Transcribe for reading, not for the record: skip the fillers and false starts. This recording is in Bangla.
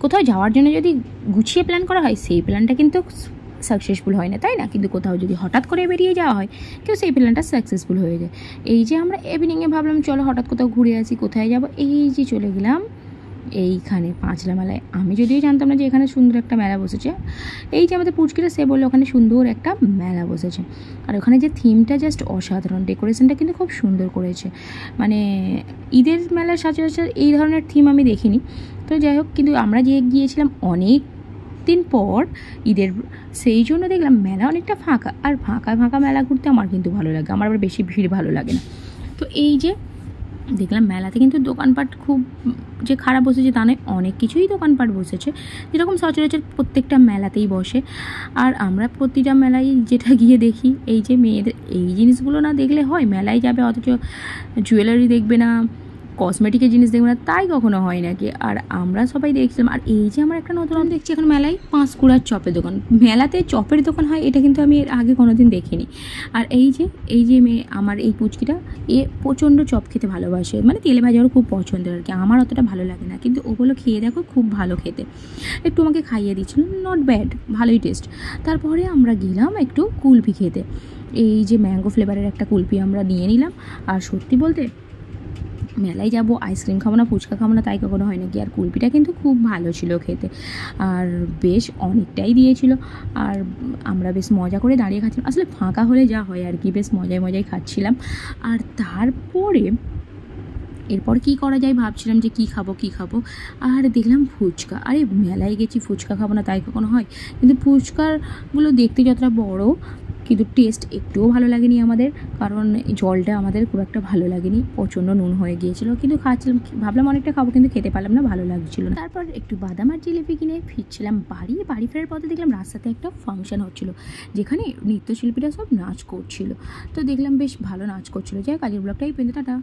কোথাও যাওয়ার জন্য যদি গুছিয়ে প্ল্যান করা হয় সেই প্ল্যানটা কিন্তু সাকসেসফুল হয় না, তাই না? কিন্তু কোথাও যদি হঠাৎ করে বেরিয়ে যাওয়া হয় কেউ সেই প্ল্যানটা সাকসেসফুল হয়ে যায়। এই যে আমরা ইভিনিংয়ে ভাবলাম চলো হঠাৎ কোথাও ঘুরে আসি, কোথায় যাব, এই যে চলে গেলাম এইখানে পাঁচলা মেলায়। আমি যদিও জানতাম না যে এখানে সুন্দর একটা মেলা বসেছে। এই যে আমাদের পুচকিটা সে বললো ওখানে সুন্দর একটা মেলা বসেছে, আর ওখানে যে থিমটা জাস্ট অসাধারণ, ডেকোরেশনটা কিন্তু খুব সুন্দর করেছে। মানে ঈদের মেলার সচরাচর এই ধরনের থিম আমি দেখিনি। তো যাই হোক, কিন্তু আমরা যে গিয়েছিলাম অনেক দিন পর ঈদের, সেই জন্য দেখলাম মেলা অনেকটা ফাঁকা। আর ফাঁকা ফাঁকা মেলা ঘুরতে আমার কিন্তু ভালো লাগে, আমার আবার বেশি ভিড় ভালো লাগে না। তো এই যে দেখলাম মেলাতে কিন্তু দোকানপাট খুব যে খারাপ বসেছে তা নয়, অনেক কিছুই দোকানপাট বসেছে যেরকম সচরাচর প্রত্যেকটা মেলাতেই বসে। আর আমরা প্রতিটা মেলায় যেটা গিয়ে দেখি, এই যে মেয়েদের এই জিনিসগুলো না দেখলে হয়? মেলায় যাবে অথচ জুয়েলারি দেখবে না, কসমেটিকের জিনিস দেখবে না, তাই কখনো হয় নাকি? আর আমরা সবাই দেখছিলাম। আর এই যে আমার একটা নতুন দেখছি এখন মেলায় পাঁশকুড়ার চপের দোকান। মেলাতে চপের দোকান হয় এটা কিন্তু আমি এর আগে কোনোদিন দেখিনি। আর এই যে মেয়ে আমার এই পুচকিটা, এ প্রচণ্ড চপ খেতে ভালোবাসে, মানে তেলে ভাজাও খুব পছন্দের আর কি। আমার অতটা ভালো লাগে না, কিন্তু ওগুলো খেয়ে দেখো খুব ভালো খেতে। একটু আমাকে খাইয়ে দিচ্ছিল, নট ব্যাড, ভালোই টেস্ট। তারপরে আমরা গেলাম একটু কুলফি খেতে। এই যে ম্যাঙ্গো ফ্লেভারের একটা কুলফি আমরা নিয়ে নিলাম। আর সত্যি বলতে মেলায় যাবো আইসক্রিম খাবো না, ফুচকা খাবো না, তাই কখনো হয় নাকি? আর কুলপিটা কিন্তু খুব ভালো ছিল খেতে, আর বেশ অনেকটাই দিয়েছিল। আর আমরা বেশ মজা করে দাঁড়িয়ে খাচ্ছিলাম, আসলে ফাঁকা হলে যা হয় আর কি, বেশ মজায় মজায় খাচ্ছিলাম। আর তারপরে এরপর কি করা যায় ভাবছিলাম যে কি খাবো, আর দেখলাম ফুচকা। আরে মেলায় গেছি ফুচকা খাবো না তাই কখনো হয়? কিন্তু ফুচকাগুলো দেখতে যতটা বড়, কিন্তু টেস্ট একটুও ভালো লাগেনি আমাদের, কারণ জলটা আমাদের খুব একটা ভালো লাগেনি, প্রচণ্ড নুন হয়ে গিয়েছিলো। কিন্তু খাচ্ছিলাম, ভাবলাম অনেকটা খাবো, কিন্তু খেতে পারলাম না, ভালো লাগছিলো না। তারপর একটু বাদাম আর জিলিপি কিনে ফিরছিলাম বাড়ি ফেরার পথে দেখলাম রাস্তাতে একটা ফাংশন হচ্ছিলো, যেখানে নৃত্যশিল্পীরা সব নাচ করছিল। তো দেখলাম বেশ ভালো নাচ করছিলো। যাই হোক, কাজের ব্লগটাই পেয়ে, টাটা।